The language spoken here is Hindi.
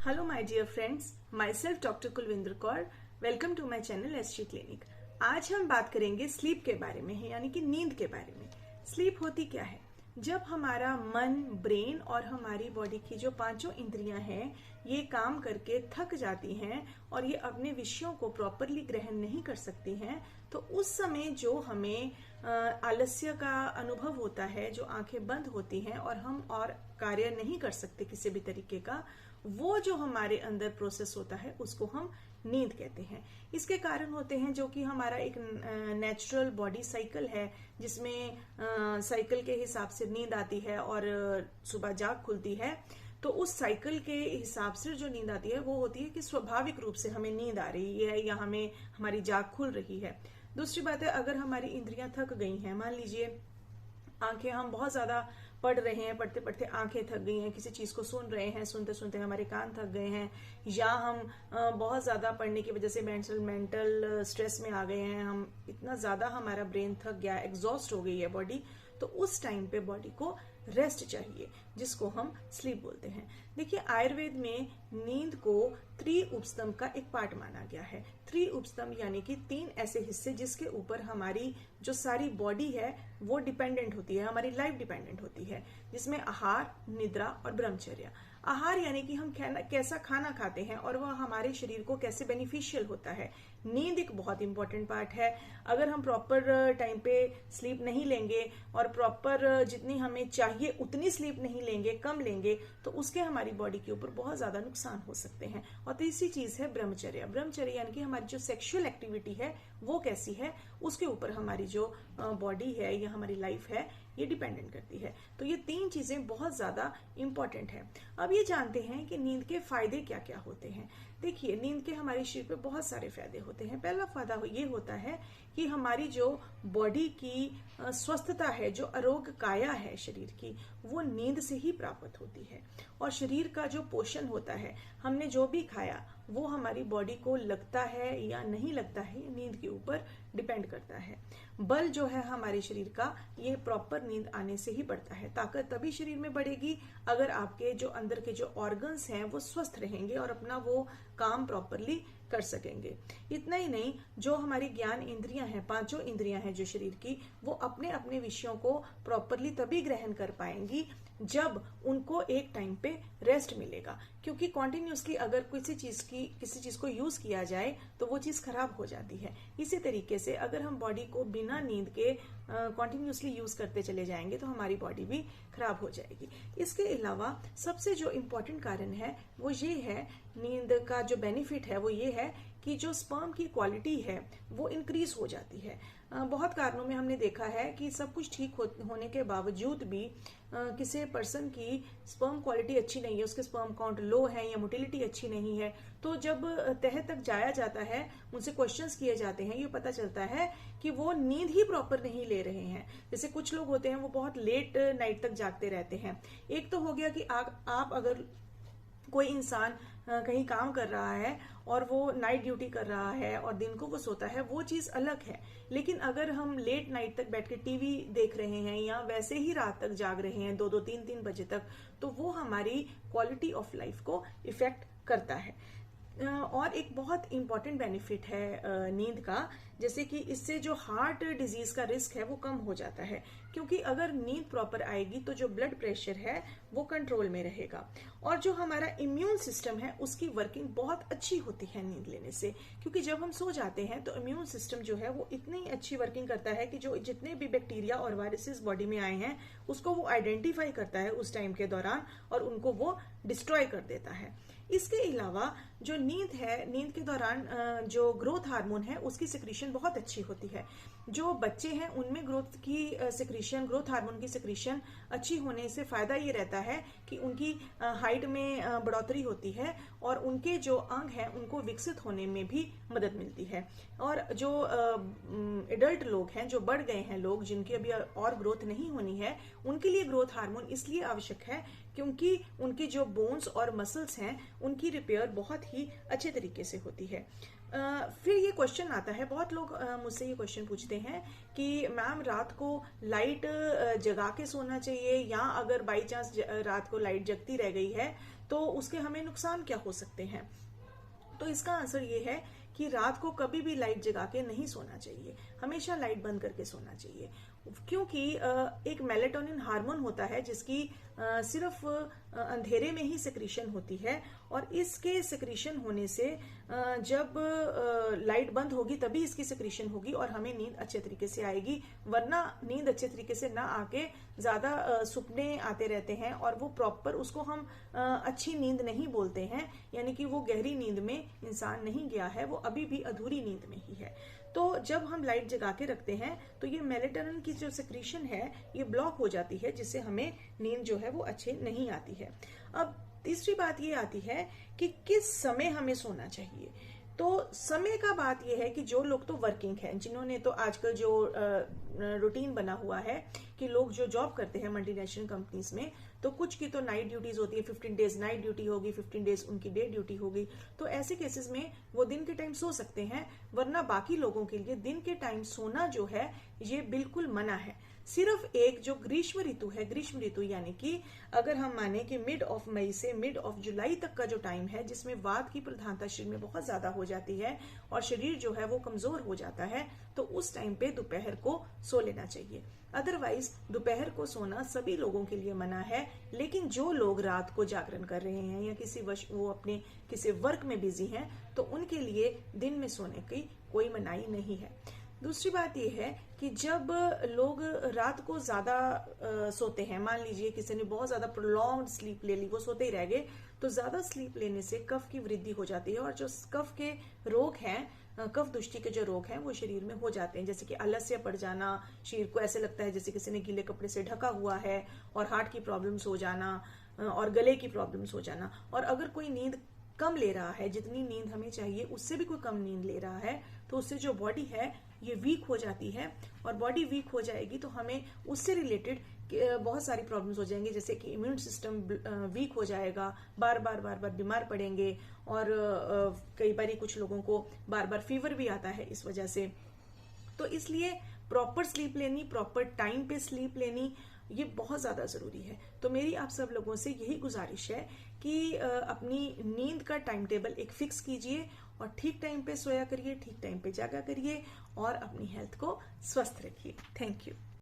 Hello my dear friends, myself doctor Kulwinder Kaur. Welcome to my channel SG clinic. आज हम बात करेंगे स्लीप के बारे में, है यानी कि नींद के बारे में। स्लीप होती क्या है? जब हमारा मन, ब्रेन और हमारी बॉडी की जो पांचों इंद्रियां हैं ये काम करके थक जाती हैं और ये अपने विषयों को प्रॉपरली ग्रहण नहीं कर सकती हैं, तो उस समय जो हमें आलस्य का अनुभव होता है, जो आंखें बंद होती हैं और हम और कार्य नहीं कर सकते किसी भी तरीके का, वो जो हमारे अंदर प्रोसेस होता है उसको हम नींद कहते हैं। इसके कारण होते हैं जो कि हमारा एक नेचुरल बॉडी साइकिल है, जिसमें साइकिल के हिसाब से नींद आती है और सुबह जाग खुलती है। तो उस साइकिल के हिसाब से जो नींद आती है वो होती है कि स्वाभाविक रूप से हमें नींद आ रही है या हमें हमारी जाग खुल रही है। दूसरी बात है, अगर हमारी इंद्रियां थक गई हैं, मान लीजिए आंखें, हम बहुत ज्यादा पढ़ रहे हैं, पढ़ते पढ़ते आंखें थक गई हैं, किसी चीज को सुन रहे हैं, सुनते सुनते हमारे कान थक गए हैं, या हम बहुत ज्यादा पढ़ने की वजह से मेंटल स्ट्रेस में आ गए हैं, हम इतना ज्यादा हमारा ब्रेन थक गया, एग्जॉस्ट हो गई है बॉडी, तो उस टाइम पे बॉडी को रेस्ट चाहिए, जिसको हम स्लीप बोलते हैं। देखिए, आयुर्वेद में नींद को त्रिउपस्तंभ का एक पार्ट माना गया है। त्रिउपस्तंभ यानी कि 3 ऐसे हिस्से जिसके ऊपर हमारी जो सारी बॉडी है वो डिपेंडेंट होती है, हमारी लाइफ डिपेंडेंट होती है, जिसमें आहार, निद्रा और ब्रह्मचर्य। आहार यानी कि हम कैसा खाना खाते हैं और वह हमारे शरीर को कैसे बेनिफिशियल होता है। नींद एक बहुत इंपॉर्टेंट पार्ट है। अगर हम प्रॉपर टाइम पे स्लीप नहीं लेंगे और प्रॉपर जितनी हमें चाहिए उतनी स्लीप नहीं लेंगे, कम लेंगे, तो उसके हमारी बॉडी के ऊपर बहुत ज्यादा नुकसान हो सकते हैं। और तीसरी चीज है ब्रह्मचर्य। ब्रह्मचर्य यानी कि हमारी जो सेक्सुअल एक्टिविटी है वो कैसी है, उसके ऊपर हमारी जो बॉडी है या हमारी लाइफ है ये डिपेंडेंट करती है। तो ये 3 चीजें बहुत ज्यादा इंपॉर्टेंट है। अब ये जानते हैं कि नींद के फायदे क्या क्या होते हैं। देखिए, नींद के हमारे शरीर पे बहुत सारे फायदे होते हैं। पहला फायदा ये होता है कि हमारी जो बॉडी की स्वस्थता है, जो आरोग्य काया है शरीर की, वो नींद से ही प्राप्त होती है। और शरीर का जो पोषण होता है, हमने जो भी खाया वो हमारी बॉडी को लगता है या नहीं लगता है, नींद के ऊपर डिपेंड करता है। बल जो है हमारे शरीर का, ये प्रॉपर नींद आने से ही बढ़ता है। ताकत तभी शरीर में बढ़ेगी अगर आपके जो अंदर के जो ऑर्गन्स हैं वो स्वस्थ रहेंगे और अपना वो काम प्रॉपरली कर सकेंगे। इतना ही नहीं, जो हमारी ज्ञान इंद्रियां हैं, पांचों इंद्रियां हैं जो शरीर की, वो अपने अपने विषयों को प्रॉपरली तभी ग्रहण कर पाएंगी जब उनको एक टाइम पे रेस्ट मिलेगा। क्योंकि कॉन्टिन्यूसली अगर किसी चीज को यूज किया जाए तो वो चीज खराब हो जाती है। इसी तरीके से अगर हम बॉडी को बिना नींद के कॉन्टिन्यूसली यूज करते चले जाएंगे तो हमारी बॉडी भी खराब हो जाएगी। इसके अलावा सबसे जो इम्पोर्टेंट कारण है वो ये है, नींद का जो बेनिफिट है वो ये है कि जो स्पर्म की क्वालिटी है वो इंक्रीज हो जाती है। बहुत कारणों में हमने देखा है कि सब कुछ ठीक होने के बावजूद भी किसी पर्सन की स्पर्म क्वालिटी अच्छी नहीं है, उसके स्पर्म काउंट लो है या मोटिलिटी अच्छी नहीं है, तो जब तह तक जाया जाता है, उनसे क्वेश्चंस किए जाते हैं, ये पता चलता है कि वो नींद ही प्रॉपर नहीं ले रहे हैं। जैसे कुछ लोग होते हैं वो बहुत लेट नाइट तक जागते रहते हैं। एक तो हो गया कि आप अगर कोई इंसान कहीं काम कर रहा है और वो नाइट ड्यूटी कर रहा है और दिन को वो सोता है, वो चीज अलग है। लेकिन अगर हम लेट नाइट तक बैठ के टीवी देख रहे हैं या वैसे ही रात तक जाग रहे हैं 2-2, 3-3 बजे तक, तो वो हमारी क्वालिटी ऑफ लाइफ को इफेक्ट करता है। और एक बहुत इंपॉर्टेंट बेनिफिट है नींद का, जैसे कि इससे जो हार्ट डिजीज का रिस्क है वो कम हो जाता है। क्योंकि अगर नींद प्रॉपर आएगी तो जो ब्लड प्रेशर है वो कंट्रोल में रहेगा। और जो हमारा इम्यून सिस्टम है उसकी वर्किंग बहुत अच्छी होती है नींद लेने से। क्योंकि जब हम सो जाते हैं तो इम्यून सिस्टम जो है वो इतनी अच्छी वर्किंग करता है कि जो जितने भी बैक्टीरिया और वायरसेस बॉडी में आए हैं उसको वो आइडेंटिफाई करता है उस टाइम के दौरान और उनको वो डिस्ट्रॉय कर देता है। इसके अलावा जो नींद है, नींद के दौरान जो ग्रोथ हार्मोन है उसकी सिक्रीशन बहुत अच्छी होती है। जो बच्चे हैं उनमें ग्रोथ हार्मोन की सिक्रीशन अच्छी होने से फायदा ये रहता है कि उनकी हाइट में बढ़ोतरी होती है और उनके जो अंग हैं उनको विकसित होने में भी मदद मिलती है। और जो एडल्ट लोग हैं, जो बढ़ गए हैं लोग, जिनकी अभी और ग्रोथ नहीं होनी है, उनके लिए ग्रोथ हार्मोन इसलिए आवश्यक है क्योंकि उनकी जो बोन्स और मसल्स हैं उनकी रिपेयर बहुत ही अच्छे तरीके से होती है। फिर ये क्वेश्चन आता है, बहुत लोग मुझसे ये क्वेश्चन पूछते हैं कि मैम रात को लाइट जगा के सोना चाहिए, या अगर बाई चांस रात को लाइट जगती रह गई है तो उसके हमें नुकसान क्या हो सकते हैं। तो इसका आंसर ये है कि रात को कभी भी लाइट जगा के नहीं सोना चाहिए, हमेशा लाइट बंद करके सोना चाहिए, क्योंकि एक मेलेटोनिन हार्मोन होता है जिसकी सिर्फ अंधेरे में ही सिक्रीशन होती है, और इसके सिक्रीशन होने से जब लाइट बंद होगी तभी इसकी सिक्रीशन होगी और हमें नींद अच्छे तरीके से आएगी, वरना नींद अच्छे तरीके से ना आके ज्यादा सपने आते रहते हैं और वो प्रॉपर, उसको हम अच्छी नींद नहीं बोलते हैं, यानी कि वो गहरी नींद में इंसान नहीं गया है, वो अभी भी अधूरी नींद में ही है। तो जब हम लाइट जगा के रखते हैं तो ये मेलेटोनिन की जो सिक्रीशन है ये ब्लॉक हो जाती है, जिससे हमें नींद जो है वो अच्छे नहीं आती है। अब तीसरी बात ये आती है कि किस समय हमें सोना चाहिए। तो समय का बात यह है कि जो लोग तो वर्किंग हैं, जिन्होंने तो आजकल जो रूटीन बना हुआ है कि लोग जो जॉब करते हैं मल्टीनेशनल कंपनीज में, तो कुछ की तो नाइट ड्यूटीज होती है, 15 डेज नाइट ड्यूटी होगी, 15 डेज उनकी डे ड्यूटी होगी, तो ऐसे केसेस में वो दिन के टाइम सो सकते हैं, वरना बाकी लोगों के लिए दिन के टाइम सोना जो है ये बिल्कुल मना है। सिर्फ एक जो ग्रीष्म ऋतु है, ग्रीष्म ऋतु यानी कि अगर हम माने कि मिड ऑफ मई से मिड ऑफ जुलाई तक का जो टाइम है, जिसमें वात की प्रधानता शरीर में बहुत ज्यादा हो जाती है और शरीर जो है वो कमजोर हो जाता है, तो उस टाइम पे दोपहर को सो लेना चाहिए। अदरवाइज दोपहर को सोना सभी लोगों के लिए मना है, लेकिन जो लोग रात को जागरण कर रहे हैं या वो अपने किसी वर्क में बिजी हैं, तो उनके लिए दिन में सोने की कोई मनाही नहीं है। दूसरी बात यह है कि जब लोग रात को ज्यादा सोते हैं, मान लीजिए किसी ने बहुत ज्यादा प्रोलॉन्ग्ड स्लीप ले ली, वो सोते ही रह गए, तो ज्यादा स्लीप लेने से कफ की वृद्धि हो जाती है और जो कफ के रोग हैं, कफ दुष्टि के जो रोग हैं वो शरीर में हो जाते हैं, जैसे कि आलस्य पड़ जाना, शरीर को ऐसे लगता है जैसे किसी ने गीले कपड़े से ढका हुआ है, और हार्ट की प्रॉब्लम्स हो जाना और गले की प्रॉब्लम्स हो जाना। और अगर कोई नींद कम ले रहा है, जितनी नींद हमें चाहिए उससे भी कोई कम नींद ले रहा है, तो उससे जो बॉडी है ये वीक हो जाती है, और बॉडी वीक हो जाएगी तो हमें उससे रिलेटेड बहुत सारी प्रॉब्लम्स हो जाएंगी, जैसे कि इम्यून सिस्टम वीक हो जाएगा, बार बार बीमार पड़ेंगे, और कई बार कुछ लोगों को बार बार फीवर भी आता है इस वजह से। तो इसलिए प्रॉपर स्लीप लेनी, प्रॉपर टाइम पे स्लीप लेनी, ये बहुत ज्यादा जरूरी है। तो मेरी आप सब लोगों से यही गुजारिश है कि अपनी नींद का टाइम टेबल एक फिक्स कीजिए और ठीक टाइम पे सोया करिए, ठीक टाइम पे जागा करिए और अपनी हेल्थ को स्वस्थ रखिए। Thank you.